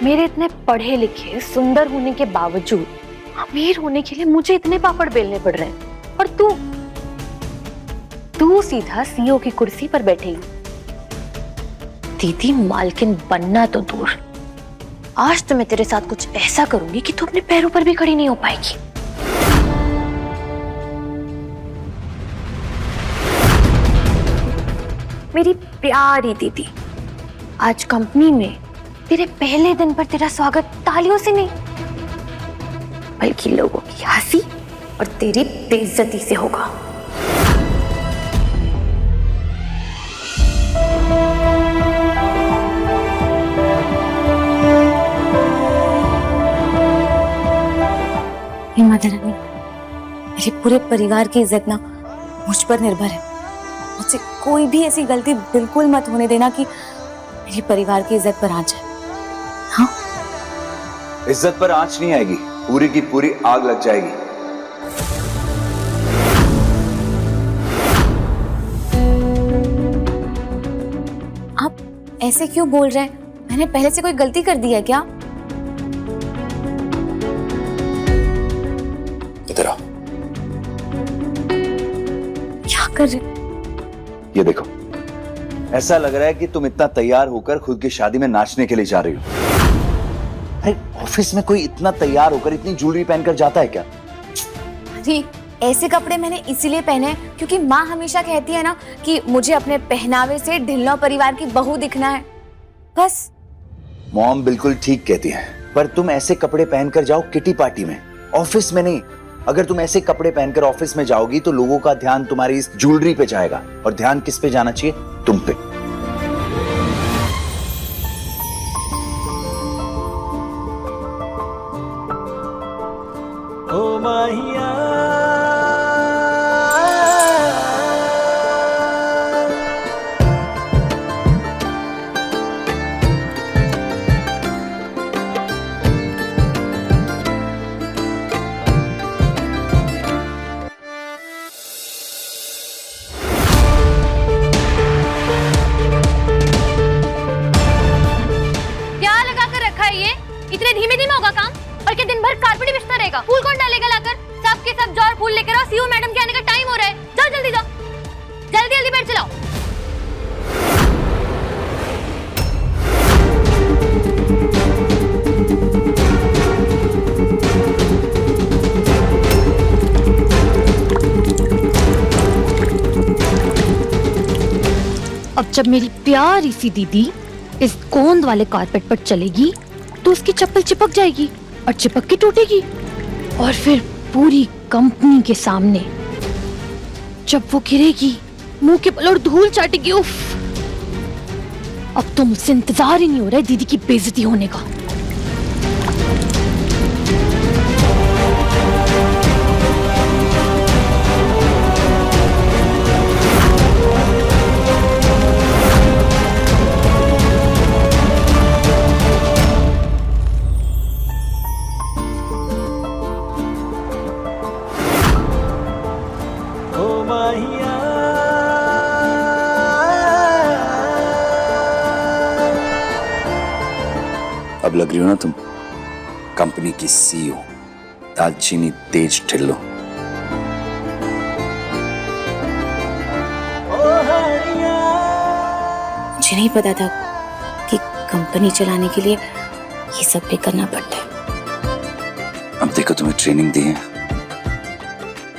मेरे इतने पढ़े लिखे सुंदर होने के बावजूद अमीर होने के लिए मुझे इतने पापड़ बेलने पड़ रहे हैं, और तू सीधा सीईओ की कुर्सी पर बैठेगी। दीदी मालकिन बनना तो दूर, आज तो मैं तेरे साथ कुछ ऐसा करूंगी कि तू अपने पैरों पर भी खड़ी नहीं हो पाएगी। मेरी प्यारी दीदी, आज कंपनी में तेरे पहले दिन पर तेरा स्वागत तालियों से नहीं बल्कि लोगों की हंसी और तेरी बेइज्जती से होगा। माता रानी, मेरे पूरे परिवार की इज्जत ना मुझ पर निर्भर है। मुझसे कोई भी ऐसी गलती बिल्कुल मत होने देना कि मेरे परिवार की इज्जत पर आंच आए। हाँ? इज्जत पर आंच नहीं आएगी, पूरी की पूरी आग लग जाएगी। आप ऐसे क्यों बोल रहे हैं? मैंने पहले से कोई गलती कर दी है क्या? इधर आओ। क्या कर रहे? ये देखो, ऐसा लग रहा है कि तुम इतना तैयार होकर खुद की शादी में नाचने के लिए जा रही हो। अरे ऑफिस में कोई इतना तैयार होकर इतनी ज्वेलरी पहनकर जाता है क्या? अरे ऐसे कपड़े मैंने इसीलिए पहने हैं क्योंकि माँ हमेशा कहती है ना कि मुझे अपने पहनावे से ढिल्लो परिवार की बहू दिखना है, बस। मॉम बिल्कुल ठीक कहती है, पर तुम ऐसे कपड़े पहनकर जाओ किटी पार्टी में, ऑफिस में नहीं। अगर तुम ऐसे कपड़े पहनकर ऑफिस में जाओगी तो लोगों का ध्यान तुम्हारी इस ज्वेलरी पे जाएगा, और ध्यान किस पे जाना चाहिए? तुम पे। ओ माहिया इतने धीमे धीमे होगा काम? और क्या दिन भर कारपेट बिछता रहेगा? फूल कौन डालेगा लाकर? सब के सब जाओ, फूल लेकर आओ। सीईओ मैडम के आने का टाइम हो रहा है। जाओ जल्दी जाओ, जल्दी जल्दी बैठ चलाओ। अब जब मेरी प्यारी सी दीदी इस गोंद वाले कारपेट पर चलेगी तो उसकी चप्पल चिपक जाएगी और चिपक के टूटेगी, और फिर पूरी कंपनी के सामने जब वो गिरेगी मुंह के बल और धूल चाटेगी। उफ, अब तो मुझसे इंतजार ही नहीं हो रहा है दीदी की बेइज्जती होने का। अब लग रही हो ना तुम कंपनी की सीईओ दालचीनी तेज ढिल्लो। मुझे नहीं पता था कि कंपनी चलाने के लिए ये सब भी करना पड़ता है। अब देखो, तुम्हें ट्रेनिंग दी है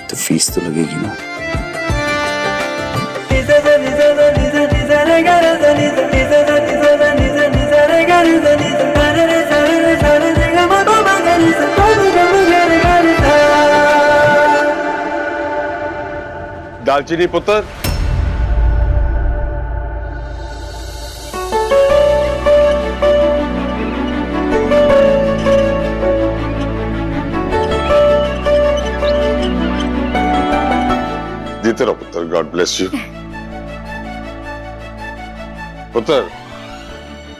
तो फीस तो लगेगी ना। दालचीनी पुत्र, जीते रहो पुत्र, गॉड ब्लेस यू। पुत्र,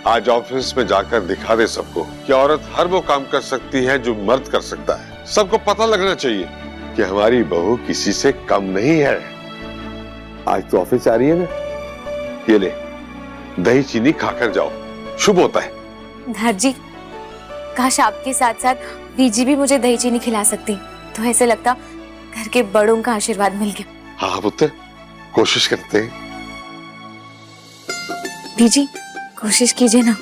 आज ऑफिस में जाकर दिखा दे सबको कि औरत हर वो काम कर सकती है जो मर्द कर सकता है। सबको पता लगना चाहिए कि हमारी बहू किसी से कम नहीं है। आज तो ऑफिस आ रही है ना, ये ले दही चीनी खाकर जाओ, शुभ होता है। धर जी, काश आपके साथ साथ बीजी भी मुझे दही चीनी खिला सकती, तो ऐसे लगता घर के बड़ों का आशीर्वाद मिल गया। हाँ पुत्र, कोशिश करते हैं। बीजी कोशिश कीजिए ना।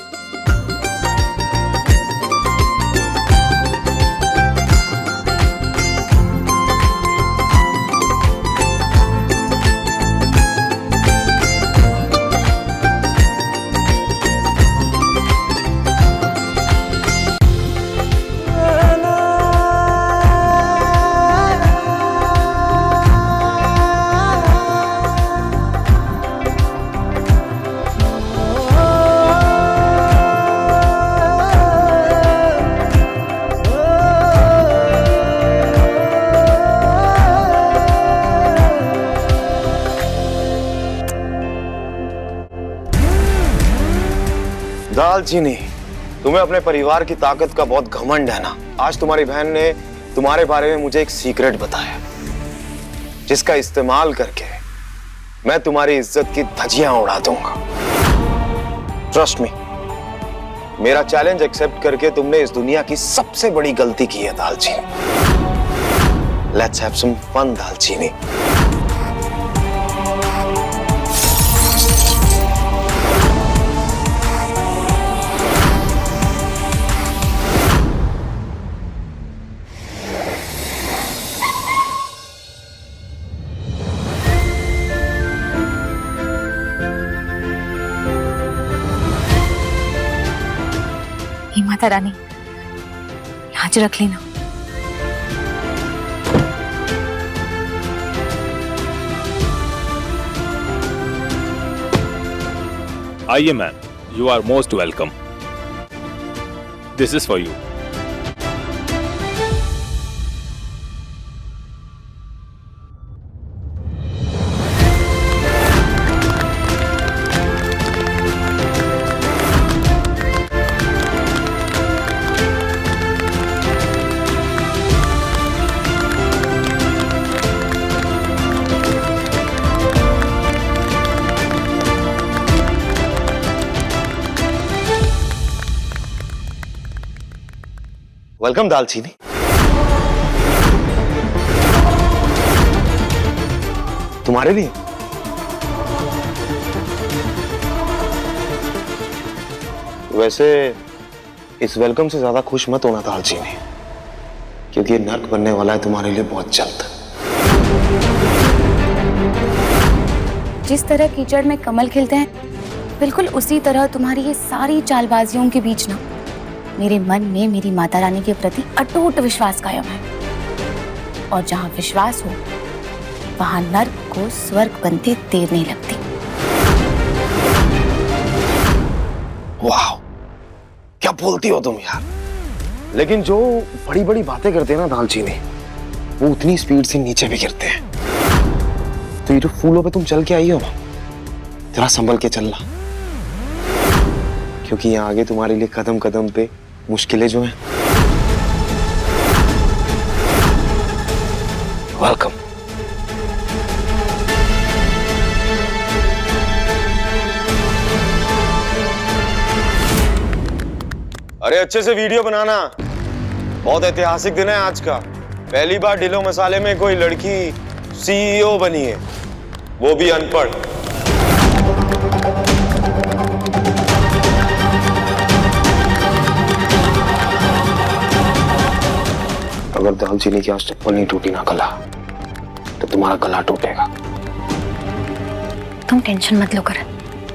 दालचीनी, तुम्हें अपने परिवार की ताकत का बहुत घमंड है ना। आज तुम्हारी बहन ने तुम्हारे बारे में मुझे एक सीक्रेट बताया, जिसका इस्तेमाल करके मैं तुम्हारी इज्जत की धज्जियां उड़ा दूंगा। ट्रस्ट मी, मेरा चैलेंज एक्सेप्ट करके तुमने इस दुनिया की सबसे बड़ी गलती की है दालचीनी। लेट्स हैव सम फन दालचीनी। माता रानी, लाज रख लेना। आइए ma'am, you are most welcome. This is for you. Welcome Dalchini. तुम्हारे लिए। वैसे इस वेलकम से ज्यादा खुश मत होना दालचीनी, क्योंकि ये नर्क बनने वाला है तुम्हारे लिए बहुत जल्द। जिस तरह कीचड़ में कमल खिलते हैं, बिल्कुल उसी तरह तुम्हारी ये सारी चालबाजियों के बीच ना मेरे मन में मेरी माता रानी के प्रति अटूट विश्वास कायम है। और जहां विश्वास हो, वहां नर्क को स्वर्ग बनते देर नहीं लगती। वाह, क्या बोलती हो तुम यार। लेकिन जो बड़ी बड़ी बातें करते हैं ना दालचीनी, वो उतनी स्पीड से नीचे भी गिरते हैं। तो ये जो फूलों पे तुम चल के आई हो ना, जरा संभल के चलना, क्योंकि यहाँ आगे तुम्हारे लिए कदम कदम पे मुश्किलें जो हैं। वेलकम। अरे अच्छे से वीडियो बनाना, बहुत ऐतिहासिक दिन है आज का। पहली बार ढिलो मसाले में कोई लड़की सीईओ बनी है, वो भी अनपढ़। अगर दालचीनी की आज चप्पल नहीं टूटी ना गला, तो तुम्हारा गला टूटेगा। तुम टेंशन मत लो करण,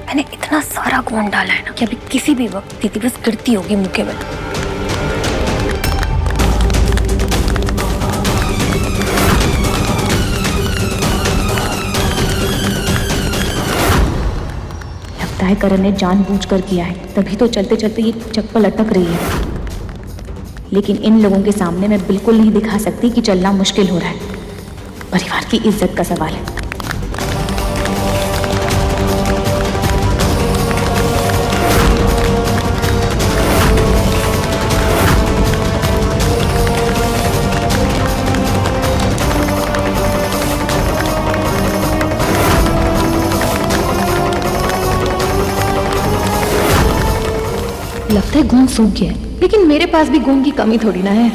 मैंने इतना सारा खून डाला है ना कि अभी किसी भी वक्त दीदी बस गिरती होगी मुंह के बल। लगता है करण ने जानबूझकर किया है, तभी तो चलते चलते ये चप्पल अटक रही है। लेकिन इन लोगों के सामने मैं बिल्कुल नहीं दिखा सकती कि चलना मुश्किल हो रहा है। परिवार की इज्जत का सवाल है। लगता है घूम सूख गया है। लेकिन मेरे पास भी गुण की कमी थोड़ी ना है।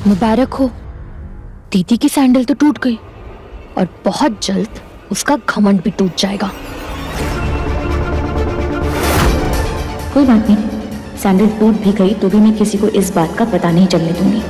मुबारक हो, दीदी की सैंडल तो टूट गई और बहुत जल्द उसका घमंड भी टूट जाएगा। कोई बात नहीं, सैंडल टूट भी गई तो भी मैं किसी को इस बात का पता नहीं चलने दूंगी।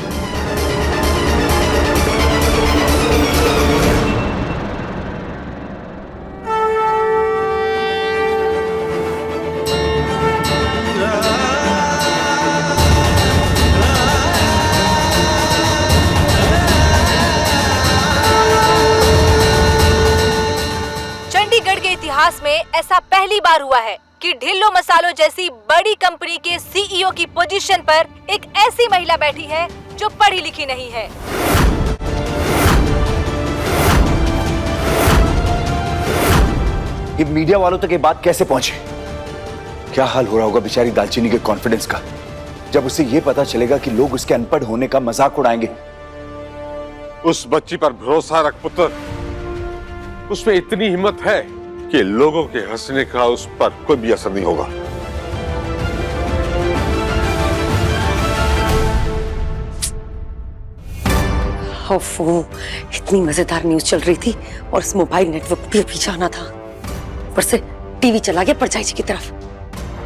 चंडीगढ़ के इतिहास में ऐसा पहली बार हुआ है कि ढिल्लो मसालो जैसी बड़ी कंपनी के सीईओ की पोजीशन पर एक ऐसी महिला बैठी है जो पढ़ी लिखी नहीं है। ये मीडिया वालों तक ये बात कैसे पहुंची? क्या हाल हो रहा होगा बेचारी दालचीनी के कॉन्फिडेंस का जब उसे ये पता चलेगा कि लोग उसके अनपढ़ होने का मजाक उड़ाएंगे। उस बच्ची पर भरोसा रख पुत्र, उसमें इतनी हिम्मत है कि लोगों के हंसने का उस पर कोई भी असर नहीं होगा। ओफो, इतनी मजेदार न्यूज चल रही थी और इस मोबाइल नेटवर्क पे भी जाना था, ऊपर से टीवी चला गया परछाई जी की तरफ।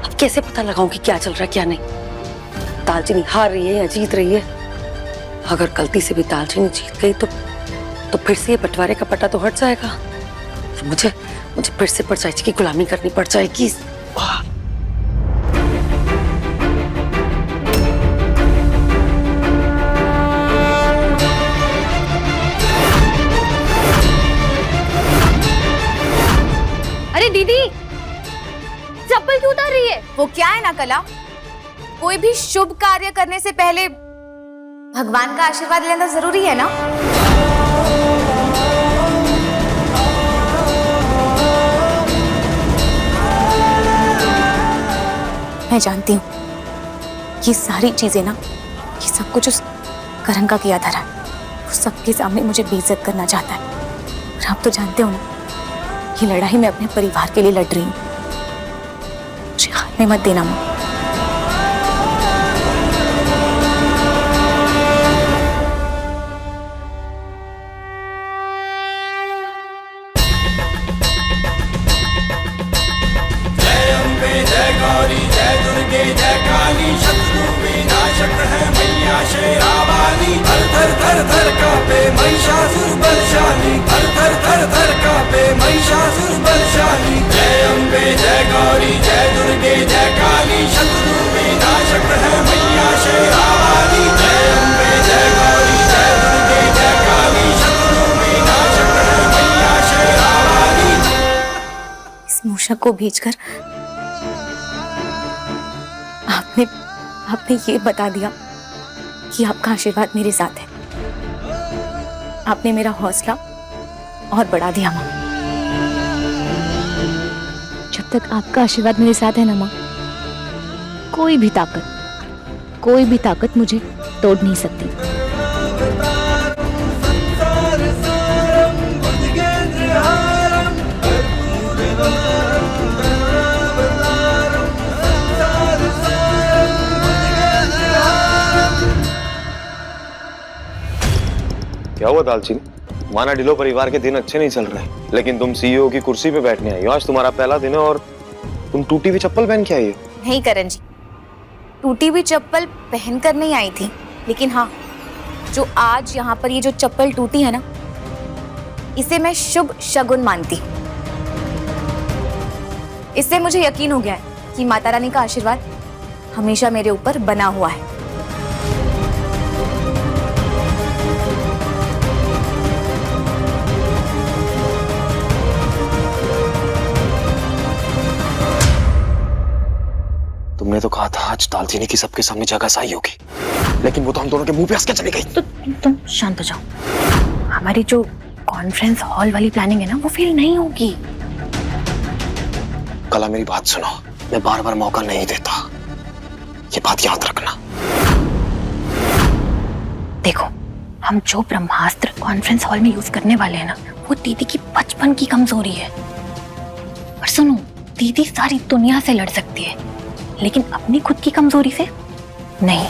अब कैसे पता लगाऊं कि क्या चल रहा है क्या नहीं। दालचीनी हार रही है या जीत रही है? अगर गलती से भी दालचीनी जीत गई तो फिर से ये बंटवारे का पट्टा तो हट जाएगा। मुझे फिर से परछाई जी की गुलामी करनी पड़ जाएगी। अरे दीदी, चप्पल क्यों उतार रही है? वो क्या है ना कला, कोई भी शुभ कार्य करने से पहले भगवान का आशीर्वाद लेना जरूरी है ना। मैं जानती हूँ ये सारी चीजें ना, ये सब कुछ उस करण का किया धरा है। वो सबके सामने मुझे बेइज्जत करना चाहता है। और आप तो जानते हो ना, ये लड़ाई मैं अपने परिवार के लिए लड़ रही हूँ। मुझे हारने मत देना माँ। इस मूषा को भेजकर आपने ये बता दिया कि आपका आशीर्वाद मेरे साथ है। आपने मेरा हौसला और बढ़ा दिया माँ। जब तक आपका आशीर्वाद मेरे साथ है ना माँ, कोई भी ताकत मुझे तोड़ नहीं सकती। क्या हुआ दालचीनी? माना ढिल्लो परिवार के दिन अच्छे नहीं चल रहे, लेकिन तुम सीईओ की कुर्सी पे बैठने आई हो। आज तुम्हारा पहला दिन है और तुम टूटी हुई चप्पल पहन के आई हो। नहीं करण जी, टूटी हुई चप्पल पहनकर नहीं आई थी, लेकिन हाँ, जो आज यहाँ पर ये जो चप्पल टूटी है ना, इसे मैं शुभ शगुन मानती हूँ। इससे मुझे यकीन हो गया है कि माता रानी का आशीर्वाद हमेशा मेरे ऊपर बना हुआ है। तुमने तो कहा था आज दालचीनी की सबके सामने जगह साई होगी, लेकिन वो तो हम दोनों के मुंह पे हंस के चली गई। तो तुम शांत हो जाओ। हमारी जो कॉन्फ्रेंस हॉल वाली प्लानिंग है ना, वो फेल नहीं होगी। कला मेरी बात सुनो, मैं बार बार मौका नहीं देता, ये बात याद रखना। देखो, हम जो ब्रह्मास्त्र कॉन्फ्रेंस हॉल में यूज करने वाले हैं ना, वो दीदी की बचपन की कमजोरी है। और सुनो, दीदी सारी दुनिया से लड़ सकती है, लेकिन अपनी खुद की कमजोरी से नहीं।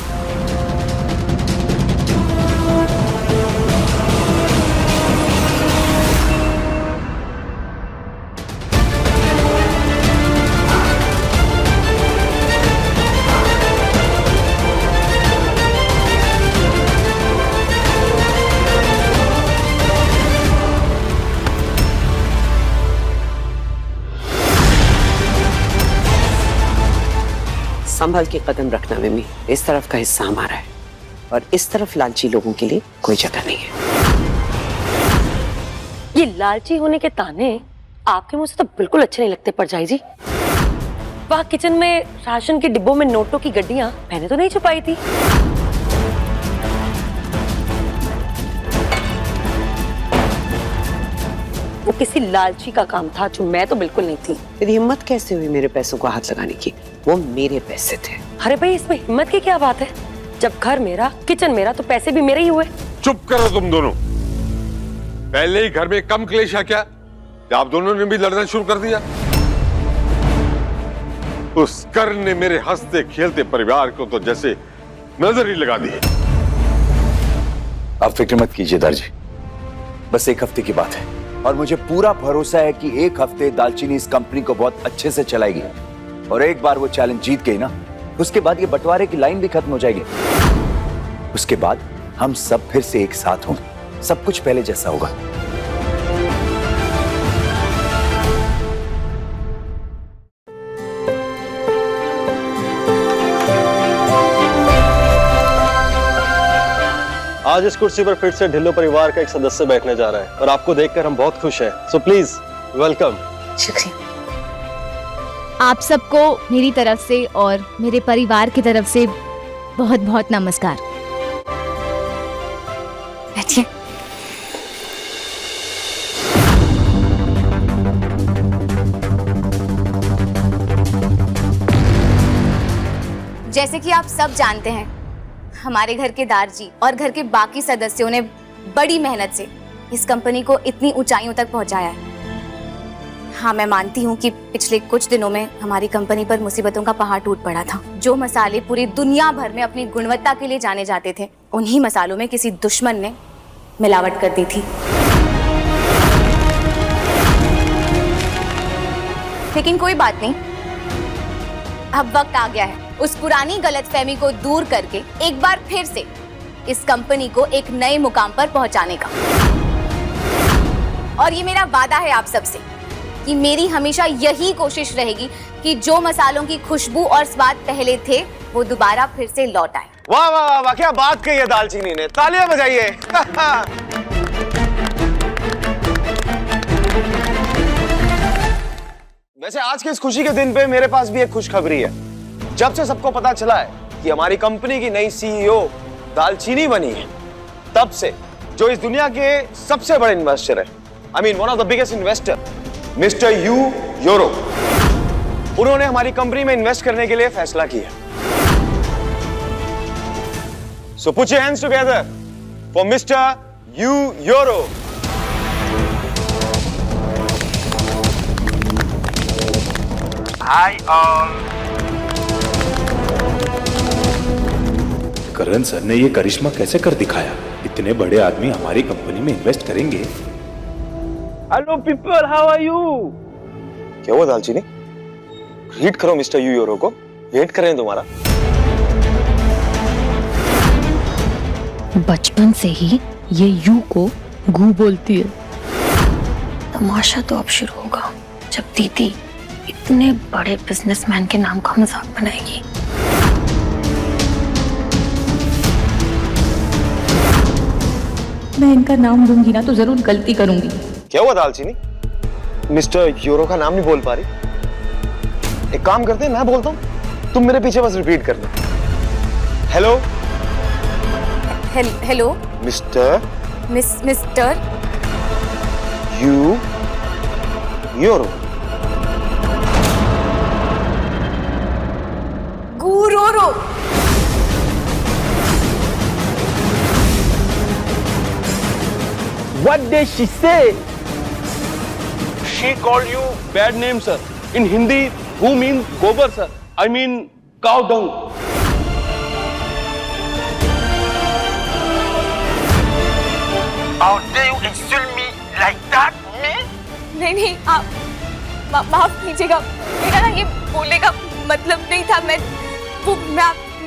संभल के कदम रखना मिमी, इस तरफ का हिस्सा हमारा है और इस तरफ लालची लोगों के लिए कोई जगह नहीं है। ये लालची होने के ताने आपके मुंह से तो बिल्कुल अच्छे नहीं लगते परजाई जी। वहां किचन में राशन के डिब्बों में नोटों की गड्डियां मैंने तो नहीं छुपाई थी। वो किसी लालची का काम था, जो मैं तो बिल्कुल नहीं थी। तेरी हिम्मत कैसे हुई मेरे पैसों को हाथ लगाने की? वो मेरे पैसे थे। अरे भाई, इसमें हिम्मत की क्या बात है? जब घर मेरा, किचन मेरा, तो पैसे भी मेरे ही हुए। चुप करो तुम दोनों। पहले ही घर में कम क्लेश है क्या? आप दोनों ने भी लड़ना शुरू कर दिया। उस कर्ण ने मेरे हंसते खेलते परिवार को तो जैसे नजर ही लगा दी। आप फिक्र मत कीजिए दर्जी, बस एक हफ्ते की बात है और मुझे पूरा भरोसा है कि एक हफ्ते दालचीनी इस कंपनी को बहुत अच्छे से चलाएगी। और एक बार वो चैलेंज जीत गई ना, उसके बाद ये बंटवारे की लाइन भी खत्म हो जाएगी। उसके बाद हम सब फिर से एक साथ होंगे, सब कुछ पहले जैसा होगा। आज इस कुर्सी पर फिर से ढिल्लो परिवार का एक सदस्य बैठने जा रहा है और आपको देखकर हम बहुत खुश हैं। So please welcome. शुक्रिया। आप सबको मेरी तरफ से और मेरे परिवार की तरफ से बहुत बहुत नमस्कार। बैठिए। जैसे कि आप सब जानते हैं, हमारे घर के दारजी और घर के बाकी सदस्यों ने बड़ी मेहनत से इस कंपनी को इतनी ऊंचाइयों तक पहुंचाया है। हाँ, मैं मानती हूँ कि पिछले कुछ दिनों में हमारी कंपनी पर मुसीबतों का पहाड़ टूट पड़ा था। जो मसाले पूरी दुनिया भर में अपनी गुणवत्ता के लिए जाने जाते थे, उन्हीं मसालों में किसी दुश्मन ने मिलावट कर दी थी। लेकिन कोई बात नहीं, अब वक्त आ गया है उस पुरानी गलतफहमी को दूर करके एक बार फिर से इस कंपनी को एक नए मुकाम पर पहुंचाने का। और ये मेरा वादा है आप सबसे कि मेरी हमेशा यही कोशिश रहेगी कि जो मसालों की खुशबू और स्वाद पहले थे, वो दोबारा फिर से लौट आए। वाह वाह वाह वाह, क्या बात कही है दालचीनी ने। तालियां बजाइए। वैसे आज के इस खुशी के दिन पे मेरे पास भी एक खुशखबरी है। जब से सबको पता चला है कि हमारी कंपनी की नई सीईओ दालचीनी बनी है, तब से जो इस दुनिया के सबसे बड़े इन्वेस्टर है, I mean one of the biggest investor, mister Yu Yoro. उन्होंने हमारी कंपनी में इन्वेस्ट करने के लिए फैसला किया। So put your hands together for mister Yu Yoro. Hi all. Karan sir ने ये करिश्मा कैसे कर दिखाया? इतने बड़े आदमी हमारी कंपनी में इन्वेस्ट करेंगे? Hello people, how are you? क्या हुआ दालचीनी? रीड करो मिस्टर यू योरो को, वेट कर रहे हैं तुम्हारा। बचपन से ही ये यू को गू बोलती है। तमाशा तो अब शुरू होगा जब दीदी इतने बड़े बिजनेसमैन के नाम का मजाक बनाएगी। मैं इनका नाम लूंगी ना तो जरूर गलती करूंगी। क्या हुआ दालचीनी? मिस्टर यूरो का नाम नहीं बोल पा रही? एक काम करते हैं, मैं बोलता हूँ, तुम मेरे पीछे बस रिपीट कर दो। Hello hello mister mister Yu Yoro. गुरोरो। What did she say? She called you bad name, sir. In Hindi, who means gobar, sir. I mean cow dung. How dare you insult me like that, me? नहीं आप माफ कीजिएगा, मेरा ना ये बोलने का मतलब नहीं था। मैं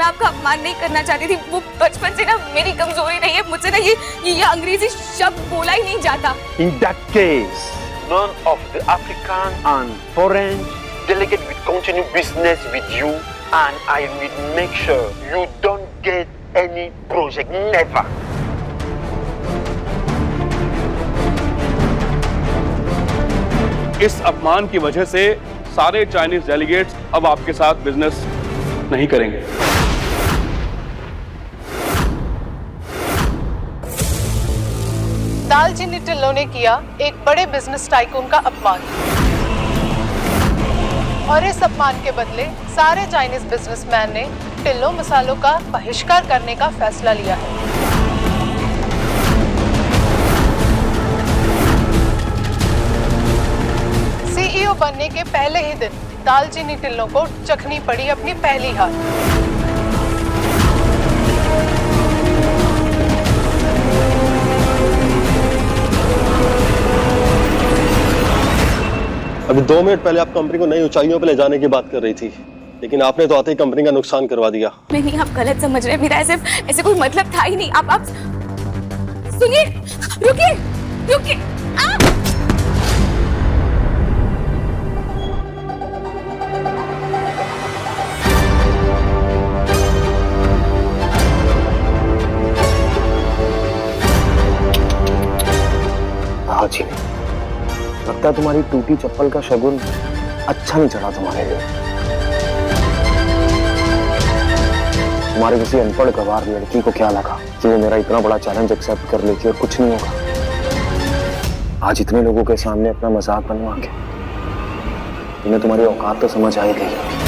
आपका अपमान नहीं करना चाहती थी। वो बचपन से ना मेरी कमजोरी रही है, मुझसे ना ये अंग्रेजी शब्द बोला ही नहीं जाता। In that case, none of the African and foreign delegate will continue business with you, and I will make sure you don't get any project, never. इस अपमान की वजह से सारे चाइनीज डेलीगेट्स अब आपके साथ बिजनेस नहीं करेंगे। दालचीनी टिल्लो ने किया एक बड़े बिजनेस टाइकून का अपमान, और इस अपमान के बदले सारे चाइनीज बिजनेसमैन ने टिल्लो मसालों का बहिष्कार करने का फैसला लिया है। सीईओ बनने के पहले ही दिन दालचीनी टिल्लो को चखनी पड़ी अपनी पहली हार। अभी 2 मिनट पहले आप कंपनी को नई ऊंचाइयों पर ले जाने की बात कर रही थी, लेकिन आपने तो आते ही कंपनी का नुकसान करवा दिया। नहीं, आप गलत समझ रहे हैं। मेरा ऐसे कोई मतलब था ही नहीं। आप सुनिए, रुकिए। हाँ जी, लगता है तुम्हारी टूटी चप्पल का शगुन अच्छा नहीं चढ़ा तुम्हारे लिए। तुम्हारे किसी अनपढ़ गवार लड़की को क्या लगा कि वो मेरा इतना बड़ा चैलेंज एक्सेप्ट कर लेती और कुछ नहीं होगा। आज इतने लोगों के सामने अपना मजाक बनवा के तुम्हें तुम्हारी औकात तो समझ आई गई।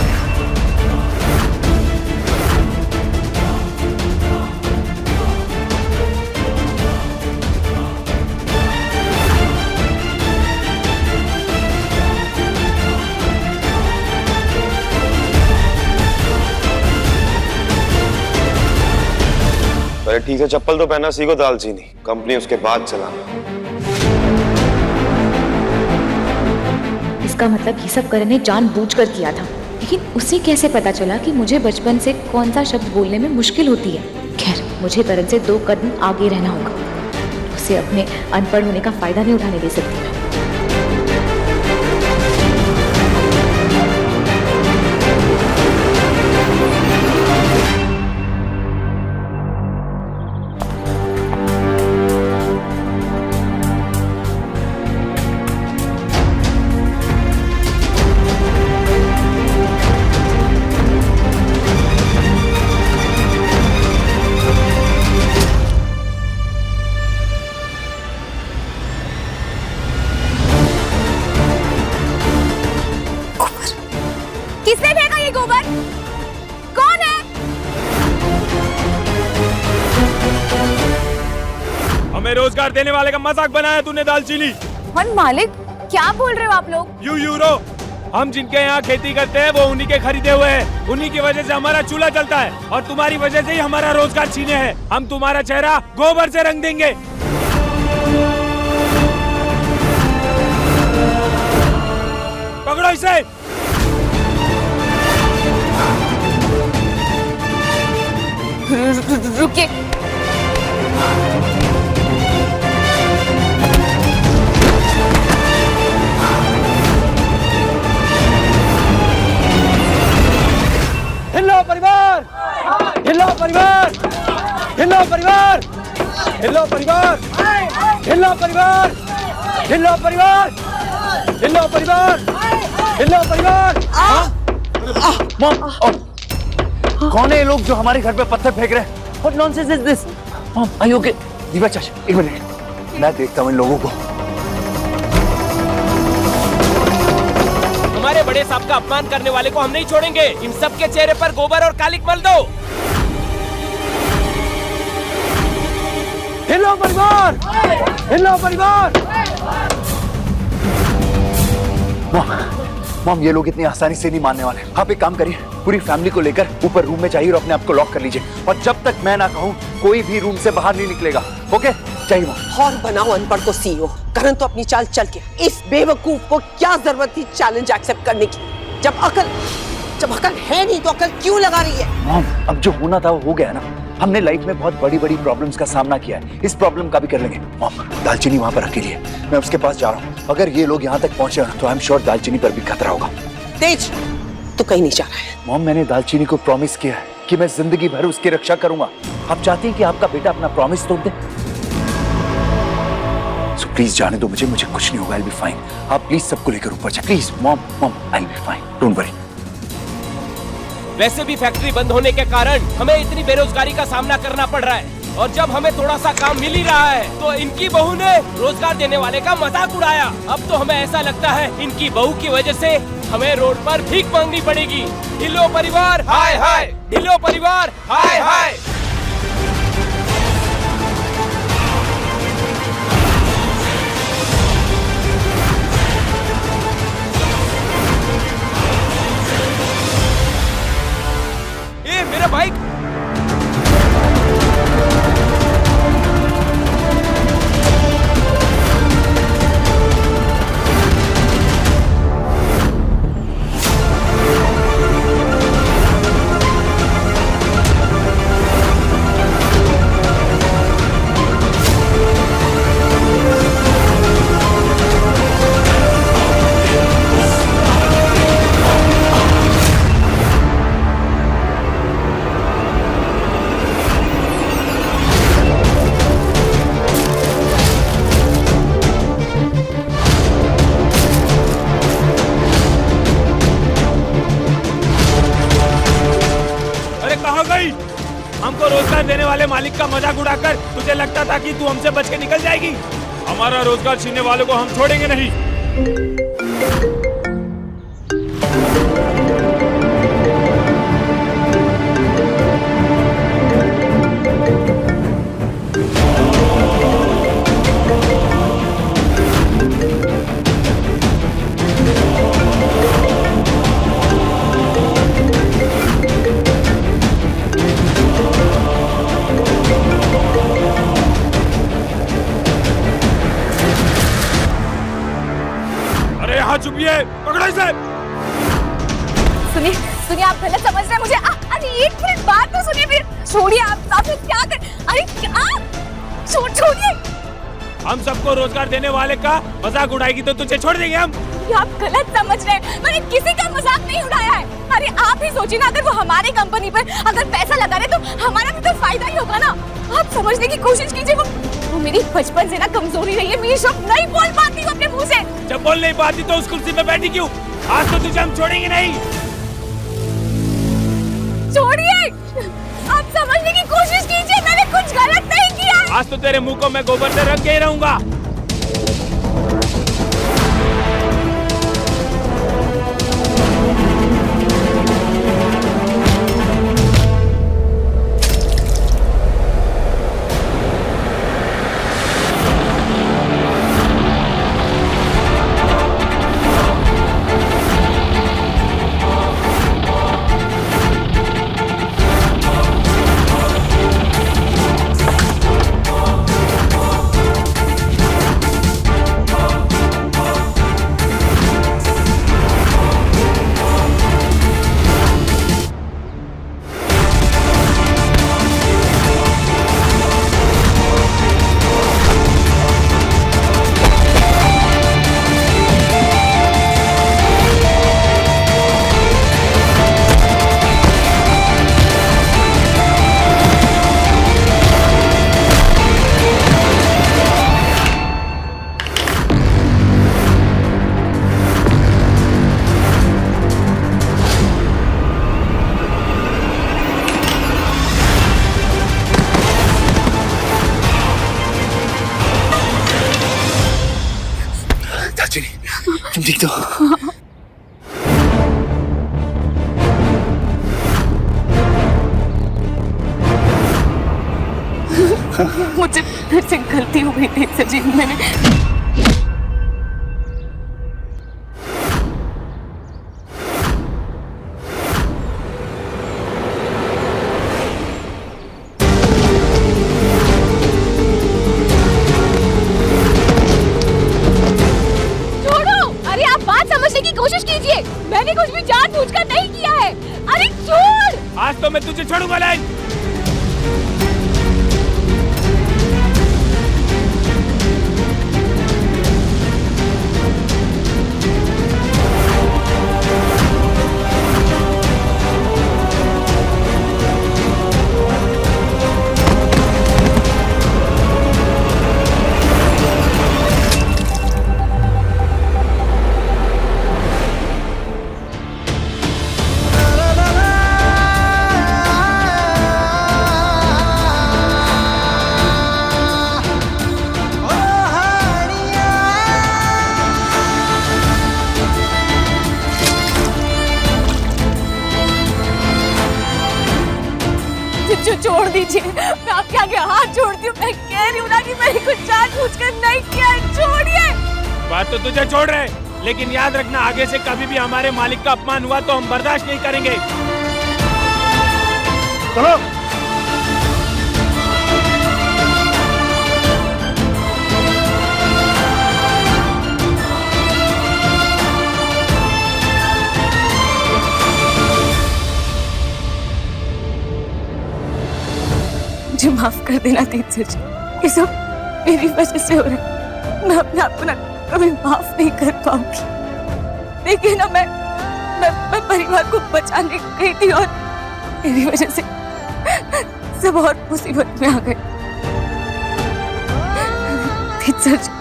ठीक है, चप्पल तो पहना सीखो दालचीनी, कंपनी उसके बाद चलाना। इसका मतलब ये सब करण ने जानबूझकर किया था, लेकिन उसे कैसे पता चला कि मुझे बचपन से कौन सा शब्द बोलने में मुश्किल होती है। खैर, मुझे करण से 2 कदम आगे रहना होगा। उसे अपने अनपढ़ होने का फायदा नहीं उठाने दे सकती मैं। किसने फेंका ये गोबर? कौन है? हमें रोजगार देने वाले का मजाक बनाया तूने दालचीनी। वन मालिक, क्या बोल रहे हो आप लोग? यू यूरो, हम जिनके यहाँ खेती करते हैं वो उन्हीं के खरीदे हुए हैं। उन्हीं की वजह से हमारा चूल्हा चलता है और तुम्हारी वजह से ही हमारा रोजगार छीने हैं। हम तुम्हारा चेहरा गोबर से रंग देंगे। पकड़ो इसे। रुकिए। हिलो परिवार, हिलो परिवार, हिलो परिवार, हिलो परिवार, हिलो परिवार, हिलो परिवार, हिलो परिवार, हिलो परिवार। मॉम, कौन है ये लोग जो हमारे घर पे पत्थर फेंक रहे हैं? What nonsense is this? Mom, are you okay? दीवा चाचा, एक मिनट, मैं देखता हूँ इन लोगों को। हमारे बड़े साहब का अपमान करने वाले को हम नहीं छोड़ेंगे। इन सब के चेहरे पर गोबर और कालिक मल दो। हिलो परिवार, हिलो परिवार। मॉम, ये लोग इतनी आसानी से नहीं मानने वाले। आप एक काम करिए, पूरी फैमिली को लेकर ऊपर रूम में जाइए और अपने आप को लॉक कर लीजिए और जब तक मैं ना कहूँ कोई भी रूम से बाहर नहीं निकलेगा। ओके? चाहिए मॉम। और बनाओ अनपढ़ को सीईओ। करण तो अपनी चाल चल के, इस बेवकूफ को क्या जरूरत थी चैलेंज एक्सेप्ट करने की? जब अकल है नहीं तो अकल क्यों लगा रही है? मॉम, अब जो होना था वो हो गया ना। हमने लाइफ में बहुत बड़ी बड़ी प्रॉब्लम्स का सामना किया है, इस प्रॉब्लम का भी कर लेंगे। मॉम, दालचीनी वहाँ पर अकेली है, मैं उसके पास जा रहा हूँ। अगर ये लोग यहाँ तक पहुँचे तो आई एम श्योर दालचीनी पर भी खतरा होगा। तेज, तू कहीं नहीं जा रहा है। मॉम, मैंने दालचीनी को प्रॉमिस किया है कि मैं जिंदगी भर उसकी रक्षा करूंगा। आप चाहती हैं कि आपका बेटा अपना प्रॉमिस तोड़ दे? सो प्लीज जाने दो मुझे कुछ नहीं होगा। I will be fine. आप प्लीज सबको लेकर ऊपर जाए please. Mom, I will be fine, don't worry. वैसे भी फैक्ट्री बंद होने के कारण हमें इतनी बेरोजगारी का सामना करना पड़ रहा है और जब हमें थोड़ा सा काम मिल ही रहा है तो इनकी बहू ने रोजगार देने वाले का मजाक उड़ाया। अब तो हमें ऐसा लगता है इनकी बहू की वजह से हमें रोड पर भीख मांगनी पड़ेगी। ढिल्लो परिवार हाय हाय, ढिल्लो परिवार हाय हाय। ए मेरा बाइक। हमको रोजगार देने वाले मालिक का मजाक उड़ाकर तुझे लगता था कि तू हमसे बच के निकल जाएगी। हमारा रोजगार छीनने वालों को हम छोड़ेंगे नहीं। चुपिए, पकड़ो इसे। सुनिए आप गलत समझ रहे हैं मुझे। अरे एक मिनट बात तो सुनिए। फिर छोड़िए आप क्या कर। अरे छोड़िए। हम सबको रोजगार देने वाले का मजाक उड़ाएगी तो तुझे छोड़ देंगे हम। आप गलत समझ रहे हैं, मैंने किसी का मजाक नहीं उड़ाया है। अरे आप ही सोचिए ना, अगर वो हमारे कंपनी पर अगर पैसा लगा रहे तो हमारा भी तो फायदा ही होगा ना। आप समझने की कोशिश कीजिए। वो मेरी बचपन से ना कमजोरी रही है, मेरी शब्द नहीं बोल पाती हूँ अपने मुंह से। जब बोल नहीं पाती तो उस कुर्सी पे बैठी क्यों? आज तो तुझे हम छोड़ेंगे नहीं। छोड़िए, आप समझने की कोशिश कीजिए, मैंने कुछ गलत नहीं किया। आज तो तेरे मुंह को मैं गोबर से रंग के ही रहूंगा। तुम ठीक तो? मुझे फिर से गलती हो गई थी सचिन, मैंने कोशिश कीजिए, मैंने कुछ भी जानबूझकर नहीं किया है। अरे छोड़! आज तो मैं तुझे छोड़ूंगा नहीं। छोड़ दीजिए, मैं आपके आगे हाथ जोड़ती हूँ। मैं कह रही हूँ ना कि मैंने कुछ जानबूझकर नहीं किया है, छोड़िए। बात तो तुझे छोड़ रहे, लेकिन याद रखना आगे से कभी भी हमारे मालिक का अपमान हुआ तो हम बर्दाश्त नहीं करेंगे। चलो। मुझे माफ कर देना तीर्थर जी, ये सब मेरी वजह से हो रहा है। मैं अपने आप को ना कभी माफ नहीं कर पाऊंगी। देखिए ना, मैं परिवार को बचाने गई थी और मेरी वजह से सब और मुसीबत में आ गए। तीर्थर जी,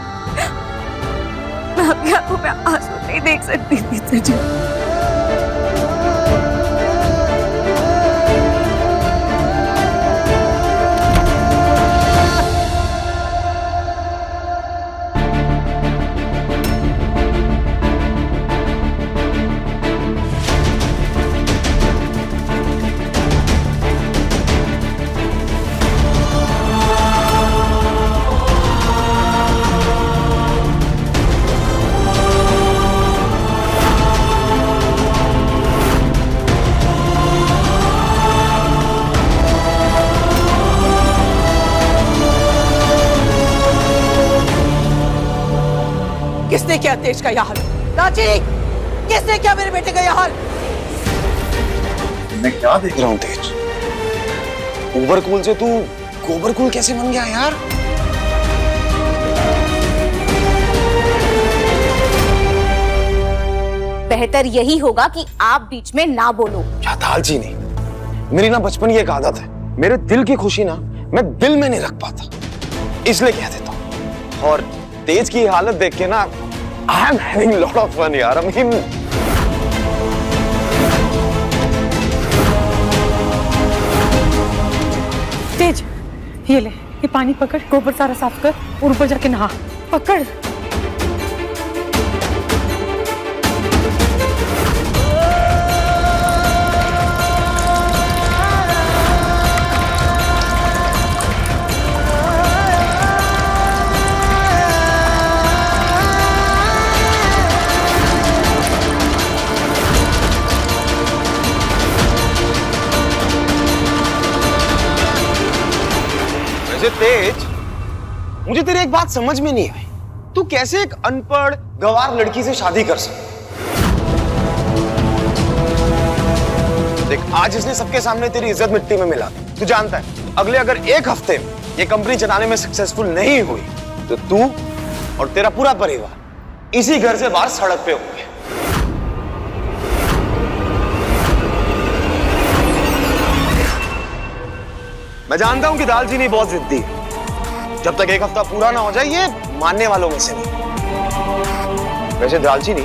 मैं अपनी आंखों में आंसू नहीं देख सकती तीर्थर जी। किसने किया तेज का यह हाल? रांची, किसने किया मेरे बेटे का यह हाल? मैं क्या देख रहा हूँ तेज? ओवरकूल से तू गोबरकूल कैसे बन गया यार? बेहतर यही होगा कि आप बीच में ना बोलो। चाताल जी नहीं, मेरी ना बचपन की एक आदत है, मेरे दिल की खुशी ना मैं दिल में नहीं रख पाता, इसलिए कह देता हूँ। और तेज की हालत देख के ना I am having lot of fun यार। I mean, तेज, ये ले, ये पानी पकड़, गोबर सारा साफ कर और ऊपर जाके नहा। पकड़। तेज, मुझे तेरी एक बात समझ में नहीं आई, तू कैसे एक अनपढ़ गंवार लड़की से शादी कर सकता? देख, आज इसने सबके सामने तेरी इज्जत मिट्टी में मिला दी। तू जानता है, अगले अगर एक हफ्ते में ये कंपनी चलाने में सक्सेसफुल नहीं हुई तो तू और तेरा पूरा परिवार इसी घर से बाहर सड़क पे होंगे। मैं जानता हूं कि दालचीनी बहुत जिद्दी है, जब तक एक हफ्ता पूरा ना हो जाए ये मानने वालों में से नहीं। वैसे दालचीनी,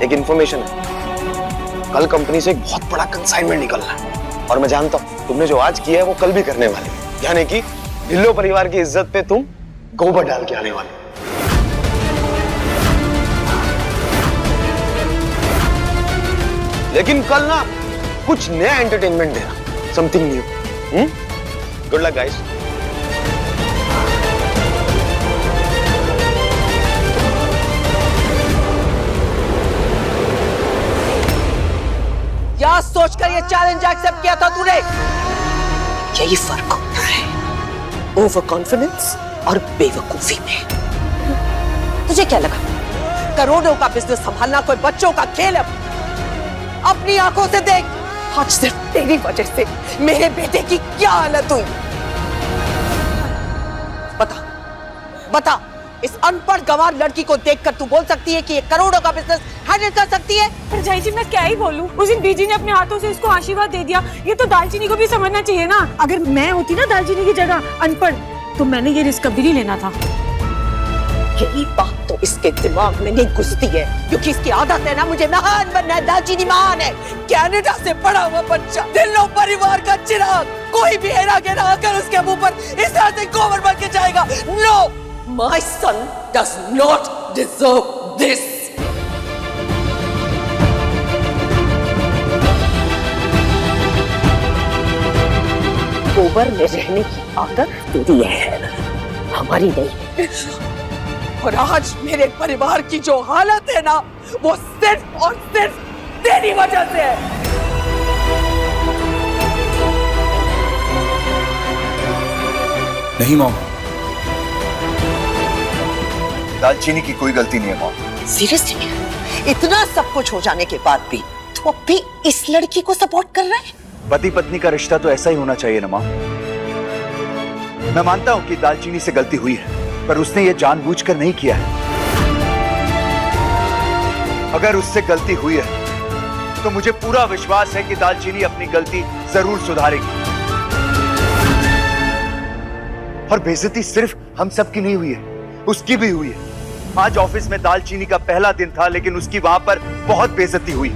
एक इंफॉर्मेशन है, कल कंपनी से एक बहुत बड़ा कंसाइनमेंट निकलना है और मैं जानता हूं तुमने जो आज किया है वो कल भी करने वाले, यानी कि ढिल्लो परिवार की इज्जत पे तुम गोबर डाल के आने वाले। लेकिन कल ना कुछ नया एंटरटेनमेंट देना, something new. Good luck guys. क्या सोचकर ये चैलेंज एक्सेप्ट किया था तूने? यही फर्क होता है ओवर कॉन्फिडेंस और बेवकूफी में। तुझे क्या लगा करोड़ों का बिजनेस संभालना कोई बच्चों का खेल है? अपनी आंखों से देख, आज सिर्फ तेरी वजह से मेरे बेटे की क्या हालत हुई। बता, इस अनपढ़ गंवार लड़की को देखकर तू बोल सकती है कि ये करोड़ों का बिजनेस हैंडल कर सकती है? परछाई जी, मैं क्या ही बोलूं। उस दिन बीजी ने अपने हाथों से इसको आशीर्वाद दे दिया। ये तो दालचीनी को भी समझना चाहिए ना। अगर मैं होती ना दालचीनी की जगह अनपढ़, तो मैंने ये रिस्क कभी नहीं लेना था। यही बात तो इसके दिमाग में नहीं घुसती है, क्योंकि इसकी आदत है ना मुझे महान बनना है। दालचीनी महान है, कनाडा से पढ़ा हुआ बच्चा, ढिल्लों परिवार का चिराग। कोई भी हेरा गेरा आकर उसके मुंह पर इस तरह से गोबर बन के जाएगा। No, my son does not deserve this. गोबर में रहने की आदत तेरी है, हमारी नहीं। और आज मेरे परिवार की जो हालत है ना, वो सिर्फ और सिर्फ तेरी वजह से है। नहीं मॉम, दालचीनी की कोई गलती नहीं है मॉम। सीरियसली? इतना सब कुछ हो जाने के बाद भी तू अब भी इस लड़की को सपोर्ट कर रहा है? पति पत्नी का रिश्ता तो ऐसा ही होना चाहिए ना मॉम। मैं मानता हूं कि दालचीनी से गलती हुई है, पर उसने ये जानबूझकर नहीं किया है। अगर उससे गलती हुई है तो मुझे पूरा विश्वास है कि दालचीनी अपनी गलती जरूर सुधारेगी। और बेइज्जती सिर्फ हम सबकी नहीं हुई है, उसकी भी हुई है। आज ऑफिस में दालचीनी का पहला दिन था, लेकिन उसकी वहां पर बहुत बेइज्जती हुई।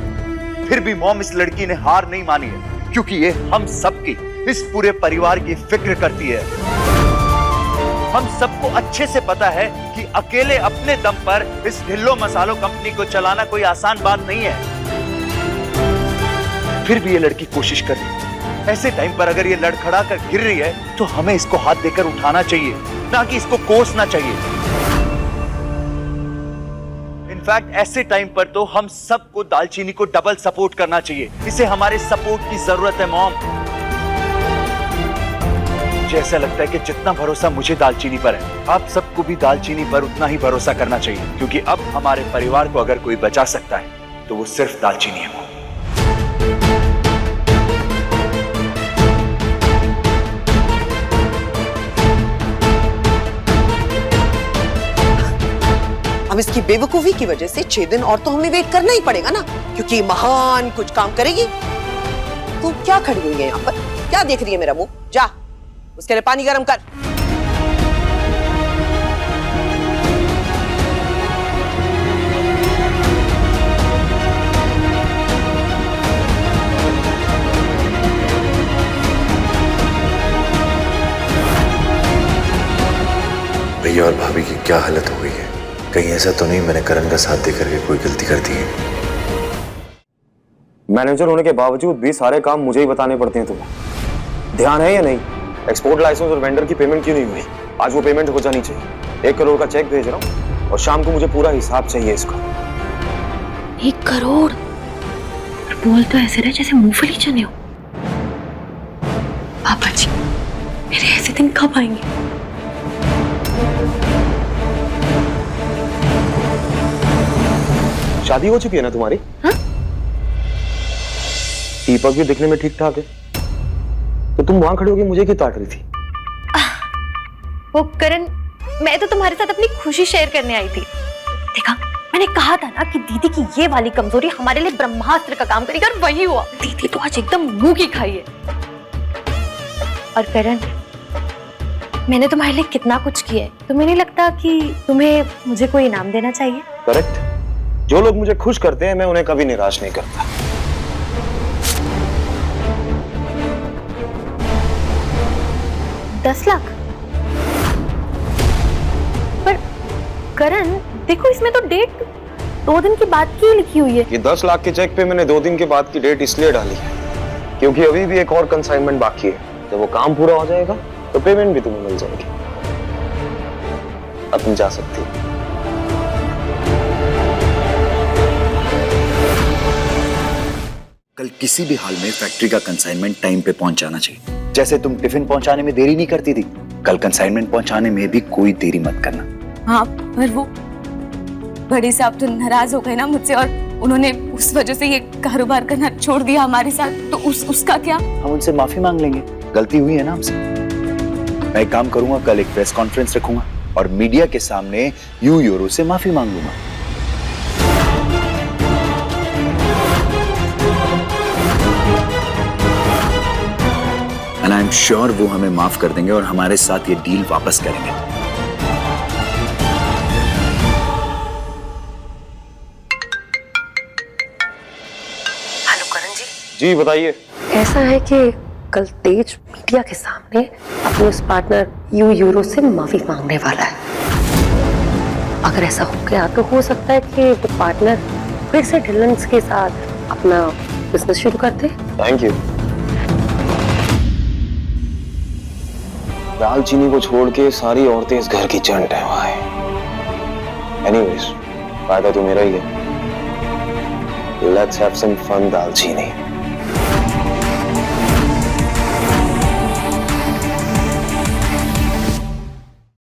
फिर भी मॉम, इस लड़की ने हार नहीं मानी है, क्योंकि ये हम सबकी, इस पूरे परिवार की फिक्र करती है। हम सबको अच्छे से पता है कि अकेले अपने दम पर इस ढिल्लो मसालों कंपनी को चलाना कोई आसान बात नहीं है। फिर भी ये लड़की कोशिश कर रही है। ऐसे टाइम पर अगर ये लड़खड़ा कर गिर रही है तो हमें इसको हाथ देकर उठाना चाहिए, ना कि इसको कोसना चाहिए। इनफैक्ट ऐसे टाइम पर तो हम सबको दालचीनी को डबल सपोर्ट करना चाहिए। इसे हमारे सपोर्ट की जरूरत है मॉम। मुझे ऐसा लगता है कि जितना भरोसा मुझे दालचीनी पर है, आप सबको भी दालचीनी पर उतना ही भरोसा करना चाहिए, क्योंकि अब हमारे परिवार को अगर कोई बचा सकता है तो वो सिर्फ दालचीनी है। अब इसकी बेवकूफी की वजह से 6 दिन और तो हमें वेट करना ही पड़ेगा ना, क्योंकि महान कुछ काम करेगी। तू क्या खड़ी हुई है यहाँ पर? क्या देख रही है मेरा मुंह? जा उसके लिए पानी गर्म कर। भैया और भाभी की क्या हालत हो गई है? कहीं ऐसा तो नहीं मैंने करण का साथ देकर के कोई गलती कर दी है? मैनेजर होने के बावजूद भी सारे काम मुझे ही बताने पड़ते हैं तुम्हें। ध्यान है या नहीं? एक्सपोर्ट लाइसेंस और वेंडर की पेमेंट क्यों नहीं हुई? आज वो पेमेंट हो जानी चाहिए। 1 करोड़ का चेक भेज रहा हूँ और शाम को मुझे पूरा हिसाब चाहिए इसका। 1 करोड़? बोल तो ऐसे रहे जैसे मूंगफली चने हो। पापा जी, मेरे ऐसे दिन कब आएंगे? शादी हो चुकी है ना तुम्हारी? हाँ? दीपक भी दिखने में ठीक ठाक है, तो तुम वहां खड़ी होकर मुझे क्यों ताक रही थी? वो करण, मैं तो तुम्हारे साथ अपनी खुशी शेयर करने आई थी। देखा, मैंने कहा था ना कि दीदी की ये वाली कमजोरी हमारे लिए ब्रह्मास्त्र का काम करेगी, और वही हुआ। दीदी तो आज एकदम मुंह की खाई है। और करण, मैंने तुम्हारे लिए कितना कुछ किया है, तुम्हें नहीं लगता कि तुम्हें मुझे कोई इनाम देना चाहिए? करेक्ट। जो लोग मुझे खुश करते हैं मैं उन्हें कभी निराश नहीं करता। $10 लाख? पर करण देखो, इसमें तो डेट 2 दिन के बाद की लिखी हुई है। ये 10 लाख के चेक पे मैंने 2 दिन के बाद की डेट इसलिए डाली है क्योंकि अभी भी एक और कंसाइनमेंट बाकी है। जब वो काम पूरा हो जाएगा तो पेमेंट भी तुम्हें मिल जाएगी। अब तुम जा सकती हो। कल किसी भी हाल में फैक्ट्री का कंसाइनमेंट टाइम पे पहुंच जाना चाहिए। जैसे तुम टिफिन पहुंचाने में देरी नहीं करती थी, कल कंसाइनमेंट पहुंचाने में भी कोई देरी मत करना। हाँ, पर वो बड़े साहब तो नाराज हो गए ना मुझसे और उन्होंने उस वजह से ये कारोबार करना छोड़ दिया हमारे साथ। तो उसका क्या? हम उनसे माफी मांग लेंगे, गलती हुई है ना हमसे। मैं एक काम करूंगा, कल एक प्रेस कॉन्फ्रेंस रखूंगा और मीडिया के सामने यूरो से माफी मांग लूंगा। एंड आई एम श्योर वो हमें माफ कर देंगे और हमारे साथ ये डील वापस करेंगे। हेलो करण जी। जी बताइए। ऐसा है कि कल तेज मीडिया के सामने अपने उस पार्टनर यूरो से माफी मांगने वाला है। अगर ऐसा हो गया तो हो सकता है कि वो पार्टनर फिर से ढिल्लन्स के साथ अपना बिजनेस शुरू कर दे। Thank you. दालचीनी को छोड़ के सारी औरतें इस घर की चंट है भाई। एनीवेज, फायदा तो मेरा ही है। लेट्स हैव सम फन दालचीनी।